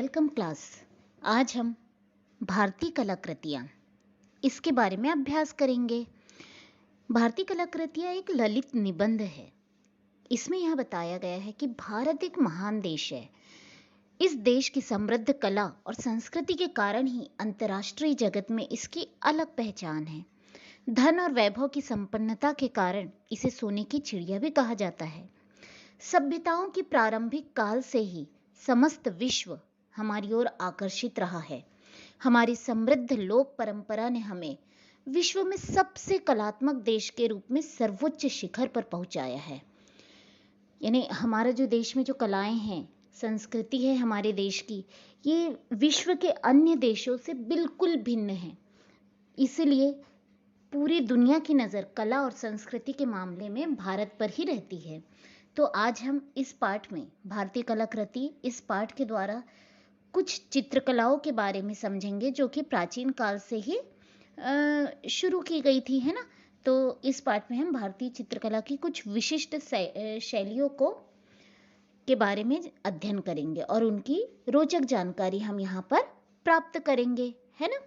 Welcome class. आज हम भारतीय कलाकृतियाँ इसके बारे में अभ्यास करेंगे। भारतीय कलाकृतियाँ एक ललित निबंध है। इसमें यह बताया गया है कि भारत एक महान देश है। इस देश की समृद्ध कला और संस्कृति के कारण ही अंतर्राष्ट्रीय जगत में इसकी अलग पहचान है। धन और वैभव की संपन्नता के कारण इसे सोने की चिड़िया भी कहा जाता है। सभ्यताओं की प्रारंभिक काल से ही समस्त विश्व हमारी ओर आकर्षित रहा है। हमारी समृद्ध लोक परंपरा ने हमें विश्व में सबसे कलात्मक देश के रूप में सर्वोच्च शिखर पर पहुंचाया है। यानी हमारा जो देश में जो कलाएं हैं, संस्कृति है हमारे देश की, ये विश्व के अन्य देशों से बिल्कुल भिन्न है। इसलिए पूरी दुनिया की नज़र कला और संस्कृति के मामले में भारत पर ही रहती है। तो आज हम इस पाठ में भारतीय कलाकृति इस पाठ के द्वारा कुछ चित्रकलाओं के बारे में समझेंगे जो कि प्राचीन काल से ही शुरू की गई थी, है ना। तो इस पाठ में हम भारतीय चित्रकला की कुछ विशिष्ट शैलियों के बारे में अध्ययन करेंगे और उनकी रोचक जानकारी हम यहाँ पर प्राप्त करेंगे, है ना।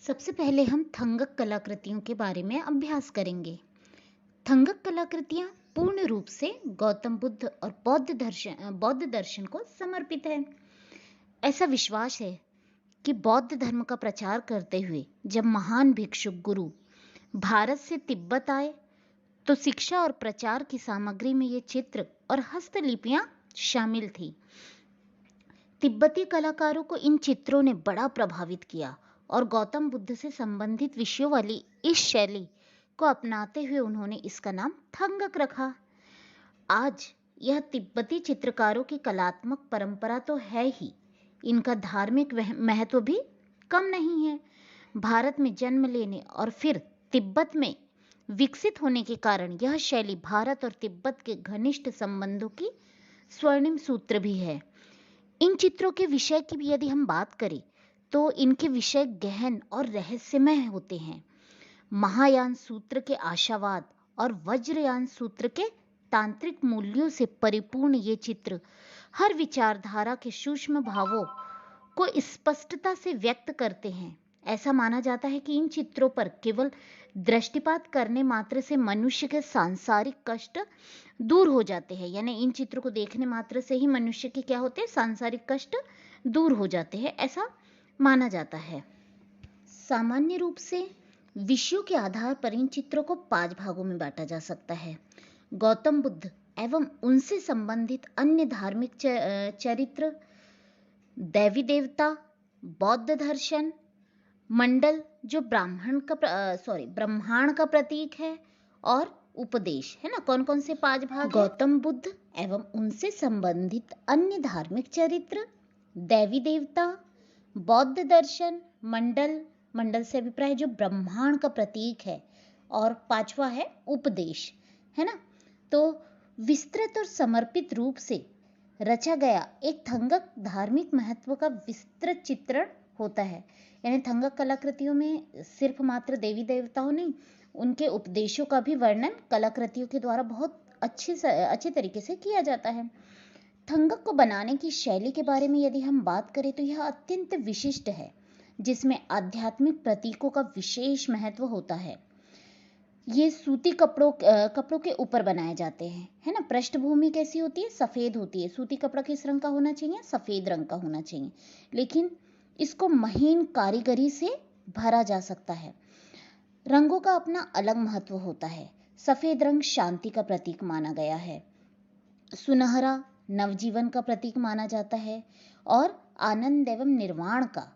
सबसे पहले हम थंगक कलाकृतियों के बारे में अभ्यास करेंगे। थंगक कलाकृतियाँ पूर्ण रूप से गौतम बुद्ध और बौद्ध दर्शन को समर्पित है। ऐसा विश्वास है कि बौद्ध धर्म का प्रचार करते हुए जब महान भिक्षुक गुरु भारत से तिब्बत आए तो शिक्षा और प्रचार की सामग्री में ये चित्र और हस्तलिपियां शामिल थी। तिब्बती कलाकारों को इन चित्रों ने बड़ा प्रभावित किया और गौतम बुद्ध से संबंधित विषयों वाली इस शैली को अपनाते हुए उन्होंने इसका नाम थंगक रखा। आज यह तिब्बती चित्रकारों की कलात्मक परंपरा तो है ही, इनका धार्मिक महत्व भी कम नहीं है। भारत में जन्म लेने और फिर तिब्बत में विकसित होने के कारण यह शैली भारत और तिब्बत के घनिष्ठ संबंधों की स्वर्णिम सूत्र भी है। इन चित्रों के विषय की भी यदि हम बात करें तो इनके विषय गहन और रहस्यमय होते हैं। महायान सूत्र के आशावाद और वज्रयान सूत्र के तांत्रिक मूल्यों से परिपूर्ण ये चित्र हर विचारधारा के सूक्ष्म भावों को स्पष्टता से व्यक्त करते हैं। ऐसा माना जाता है कि इन चित्रों पर केवल दृष्टिपात करने मात्र से मनुष्य के सांसारिक कष्ट दूर हो जाते हैं। यानी इन चित्रों को देखने मात्र से ही मनुष्य के क्या होते हैं, सांसारिक कष्ट दूर हो जाते हैं, ऐसा माना जाता है। सामान्य रूप से विषयों के आधार पर इन चित्रों को 5 भागों में बांटा जा सकता है। गौतम बुद्ध एवं उनसे संबंधित अन्य धार्मिक चरित्र, देवी देवता, बौद्ध दर्शन, मंडल जो ब्रह्मांड का प्रतीक है, और उपदेश, है ना। कौन कौन से 5 भाग? गौतम बुद्ध एवं उनसे संबंधित अन्य धार्मिक चरित्र, देवी देवता, बौद्ध दर्शन, मंडल से अभिप्राय जो ब्रह्मांड का प्रतीक है, और 5वां है उपदेश, है ना। तो विस्तृत और समर्पित रूप से रचा गया एक थंगक धार्मिक महत्व का विस्तृत चित्रण होता है। यानी थंगक कलाकृतियों में सिर्फ मात्र देवी देवताओं नहीं, उनके उपदेशों का भी वर्णन कलाकृतियों के द्वारा बहुत अच्छे तरीके से किया जाता है। थंगक को बनाने की शैली के बारे में यदि हम बात करें तो यह अत्यंत विशिष्ट है, जिसमें आध्यात्मिक प्रतीकों का विशेष महत्व होता है। ये सूती कपड़ों के ऊपर बनाए जाते हैं, है ना। पृष्ठभूमि कैसी होती है? सफेद होती है। सूती कपड़ा किस रंग का होना चाहिए? सफेद रंग का होना चाहिए, लेकिन इसको महीन कारीगरी से भरा जा सकता है। रंगों का अपना अलग महत्व होता है। सफेद रंग शांति का प्रतीक माना गया है, सुनहरा नवजीवन का प्रतीक माना जाता है, और आनंद एवं निर्वाण का,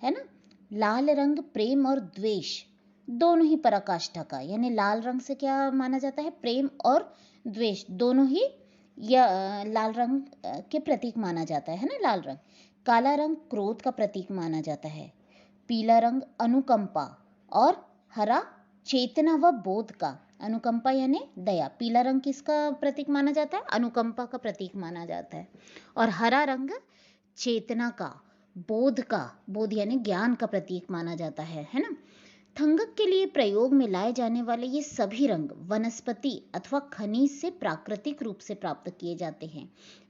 है ना। लाल रंग प्रेम और द्वेष दोनों ही पराकाष्ठा का, यानी लाल रंग से क्या माना जाता है? प्रेम और द्वेष दोनों ही लाल रंग के प्रतीक माना जाता है ना, लाल रंग। काला रंग क्रोध का प्रतीक माना जाता है। पीला रंग अनुकंपा, और हरा चेतना व बोध का। अनुकंपा यानी दया। पीला रंग किसका प्रतीक माना जाता है? अनुकंपा का प्रतीक माना जाता है। और हरा रंग चेतना का, बोध का, बोध यानी ज्ञान का प्रतीक माना जाता है ना। थंगक के लिए प्रयोग में लाए जाने वाले ये सभी रंग वनस्पति अथवा खनिज से प्राकृतिक रूप से प्राप्त किए जाते हैं,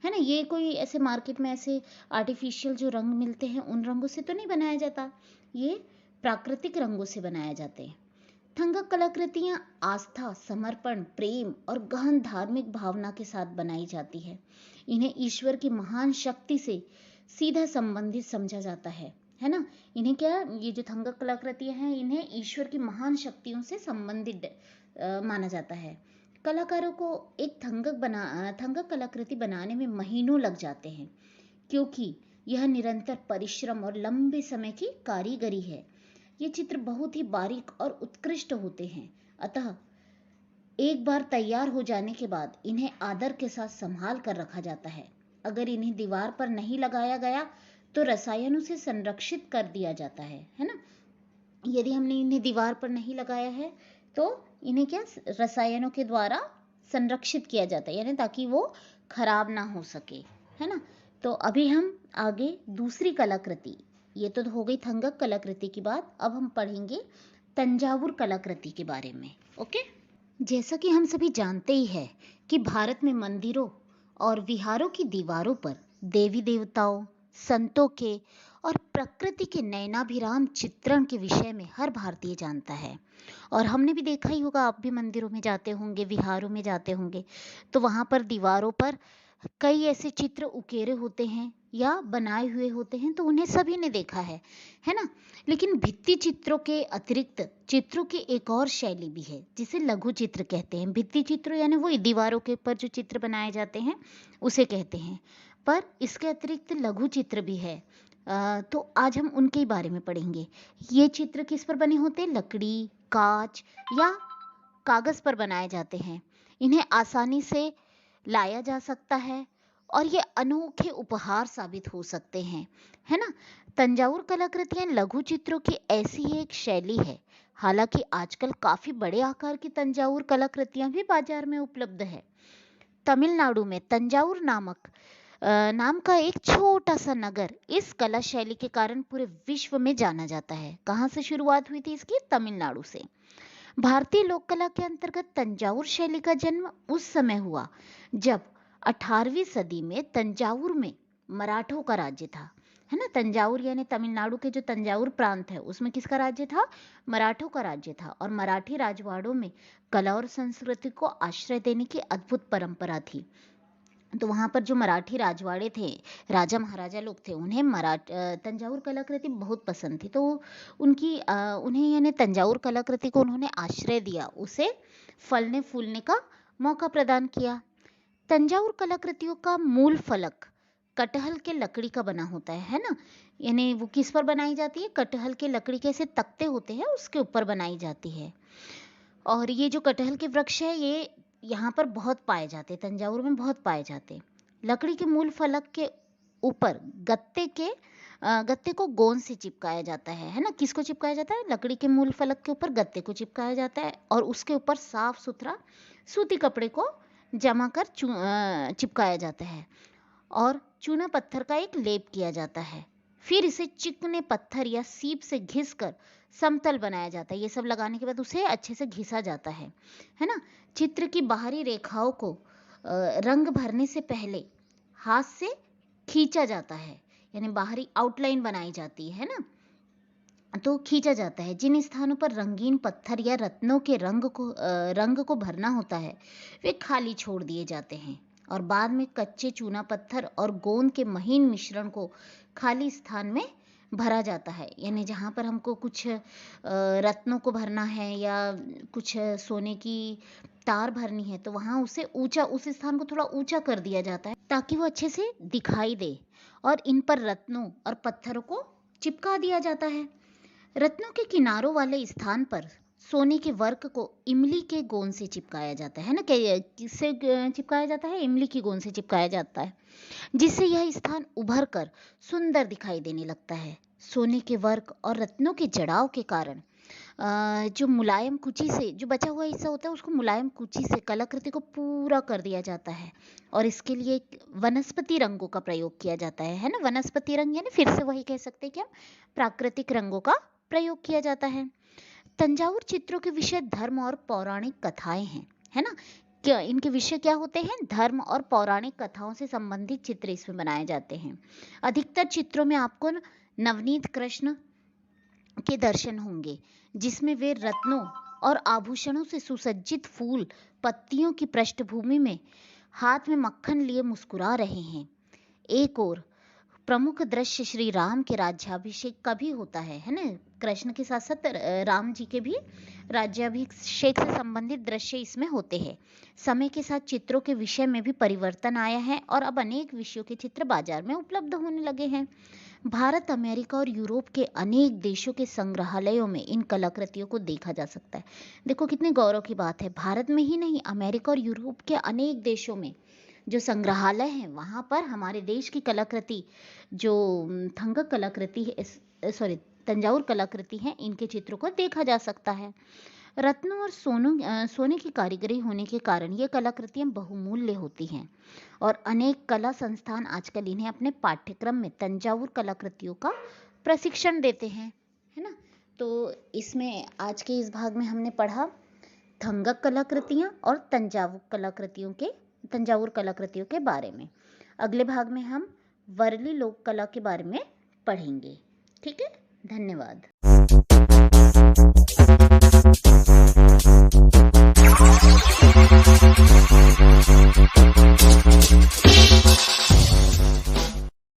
है ना। ये कोई ऐसे मार्केट में ऐसे आर्टिफिशियल जो रंग मिलते हैं उन रंगों से तो नहीं बनाया जाता, ये प्राकृतिक रंगों से बनाए जाते हैं। थंगक कलाकृतियां आस्था, समर्पण, प्रेम और गहन धार्मिक भावना के साथ बनाई जाती है। इन्हें ईश्वर की महान शक्ति से सीधा संबंधित समझा जाता है ना। इन्हें क्या, ये जो थंगक कलाकृतियां हैं इन्हें ईश्वर की महान शक्तियों से संबंधित माना जाता है। कलाकारों को एक थंगक कलाकृति बनाने में महीनों लग जाते हैं, क्योंकि यह निरंतर परिश्रम और लंबे समय की कारीगरी है। ये चित्र बहुत ही बारीक और उत्कृष्ट होते हैं, अतः एक बार तैयार हो जाने के बाद इन्हें आदर के साथ संभाल कर रखा जाता है। अगर इन्हें दीवार पर नहीं लगाया गया तो रसायनों से संरक्षित कर दिया जाता है ना। यदि हमने इन्हें दीवार पर नहीं लगाया है तो इन्हें क्या, रसायनों के द्वारा संरक्षित किया जाता है, यानी ताकि वो खराब ना हो सके, है ना। तो अभी हम आगे दूसरी कलाकृति, ये तो हो गई थंगक कलाकृति की बात, अब हम पढ़ेंगे तंजावुर कलाकृति के बारे में। ओके, जैसा कि हम सभी जानते ही है कि भारत में मंदिरों और विहारों की दीवारों पर देवी देवताओं, संतों के और प्रकृति के नयनाभिराम चित्रण के विषय में हर भारतीय जानता है। और हमने भी देखा ही होगा, आप भी मंदिरों में जाते होंगे, विहारों में जाते होंगे, तो वहां पर दीवारों पर कई ऐसे चित्र उकेरे होते हैं या बनाए हुए होते हैं, तो उन्हें सभी ने देखा है ना। लेकिन भित्ति चित्रों के अतिरिक्त चित्रों की एक और शैली भी है जिसे लघु चित्र कहते हैं। भित्ति चित्र यानी वो दीवारों के ऊपर जो चित्र बनाए जाते हैं उसे कहते हैं, पर इसके अतिरिक्त लघु चित्र भी है। तो आज हम उनके बारे में पढ़ेंगे। ये चित्र किस पर बने होते हैं? लकड़ी, कांच या कागज पर बनाए जाते हैं। इन्हें आसानी से लाया जा सकता है और ये अनोखे उपहार साबित हो सकते हैं, है ना। तंजावुर कलाकृतियां लघु चित्रों की ऐसी ही एक शैली है। हालांकि आजकल काफी बड़े आकार की तंजावुर कलाकृतियां भी बाजार में उपलब्ध है। तमिलनाडु में तंजावुर नाम का एक छोटा सा नगर इस कला शैली के कारण पूरे विश्व में जाना जाता है। कहाँ से शुरुआत हुई थी इसकी? तमिलनाडु से। भारतीय लोक कला के अंतर्गत तंजावुर शैली का जन्म उस समय हुआ जब 18वीं सदी में तंजावुर में मराठों का राज्य था, है ना। तंजावुर यानी तमिलनाडु के जो तंजावुर प्रांत है उसमें किसका राज्य था? मराठों का राज्य था। और मराठी राजवाड़ों में कला और संस्कृति को आश्रय देने की अद्भुत परंपरा थी। तो वहां पर जो मराठी राजवाड़े थे, राजा महाराजा लोग थे, उन्हें तंजावुर कलाकृति बहुत पसंद थी। तो उन्हें यानी तंजावुर कलाकृति को उन्होंने आश्रय दिया, उसे फलने फूलने का मौका प्रदान किया। तंजावुर कलाकृतियों का मूल फलक कटहल के लकड़ी का बना होता है ना। यानी वो किस पर बनाई जाती है? कटहल के लकड़ी के ऐसे तख्ते होते हैं उसके ऊपर बनाई जाती है। और ये जो कटहल के वृक्ष है ये यहाँ पर बहुत पाए जाते, तंजावुर में बहुत पाए जाते। लकड़ी के मूल फलक के ऊपर गत्ते को गोंद से चिपकाया जाता है ना। किसको चिपकाया जाता है? लकड़ी के मूल फलक के ऊपर गत्ते को चिपकाया जाता है और उसके ऊपर साफ सुथरा सूती कपड़े को जमा कर चिपकाया जाता है और चूना पत्थर का एक लेप किया जाता है। फिर इसे चिकने पत्थर या सीप से घिसकर समतल बनाया जाता है। ये सब लगाने के बाद उसे अच्छे से घिसा जाता है ना। चित्र की बाहरी रेखाओं को रंग भरने से पहले हाथ से खींचा जाता है, यानी बाहरी आउटलाइन बनाई जाती है ना, तो खींचा जाता है। जिन स्थानों पर रंगीन पत्थर या रत्नों के रंग को भरना होता है वे खाली छोड़ दिए जाते हैं और बाद में कच्चे चूना पत्थर और गोंद के महीन मिश्रण को खाली स्थान में भरा जाता है। यानी जहाँ पर हमको कुछ रत्नों को भरना है या कुछ सोने की तार भरनी है तो वहाँ उस स्थान को थोड़ा ऊंचा कर दिया जाता है ताकि वो अच्छे से दिखाई दे, और इन पर रत्नों और पत्थरों को चिपका दिया जाता है। रत्नों के किनारों वाले स्थान पर सोने के वर्क को इमली के गोंद से चिपकाया जाता है ना। किससे चिपकाया जाता है? इमली की गोंद से चिपकाया जाता है, जिससे यह स्थान उभर कर सुंदर दिखाई देने लगता है। सोने के वर्क और रत्नों के जड़ाव के कारण जो मुलायम कुची से जो बचा हुआ हिस्सा होता है उसको मुलायम कुची से कलाकृति को पूरा कर दिया जाता है और इसके लिए वनस्पति रंगों का प्रयोग किया जाता है ना। वनस्पति रंग यानी फिर से वही कह सकते हैं कि हम प्राकृतिक रंगों का प्रयोग किया जाता है। तंजावुर चित्रों के विषय धर्म और पौराणिक कथाएं हैं, है ना। क्या इनके विषय क्या होते हैं? धर्म और पौराणिक कथाओं से संबंधित चित्र इसमें बनाए जाते हैं। अधिकतर चित्रों में आपको नवनीत कृष्ण के दर्शन होंगे, जिसमें वे रत्नों और आभूषणों से सुसज्जित फूल पत्तियों की पृष्ठभूमि में हाथ में मक्खन लिए मुस्कुरा रहे हैं। एक और प्रमुख दृश्य श्री राम के राज्याभिषेक का भी होता है ना। कृष्ण के साथ साथ राम जी के भी राज्याभिषेक से संबंधित दृश्य इसमें होते हैं। समय के साथ चित्रों के विषय में भी परिवर्तन आया है और अब अनेक विषयों के चित्र बाजार में उपलब्ध होने लगे हैं। भारत, अमेरिका और यूरोप के अनेक देशों के संग्रहालयों में इन कलाकृतियों को देखा जा सकता है। देखो कितने गौरव की बात है, भारत में ही नहीं, अमेरिका और यूरोप के अनेक देशों में जो संग्रहालय हैं वहाँ पर हमारे देश की कलाकृति, जो थंगक कलाकृति है, तंजावुर कलाकृति है, इनके चित्रों को देखा जा सकता है। रत्नों और सोने की कारीगरी होने के कारण ये कलाकृतियाँ बहुमूल्य होती हैं और अनेक कला संस्थान आजकल इन्हें अपने पाठ्यक्रम में तंजावुर कलाकृतियों का प्रशिक्षण देते हैं, है ना। तो इसमें आज के इस भाग में हमने पढ़ा थंगक कलाकृतियाँ और तंजावुर कलाकृतियों के बारे में। अगले भाग में हम वर्ली लोक कला के बारे में पढ़ेंगे। ठीक है, धन्यवाद।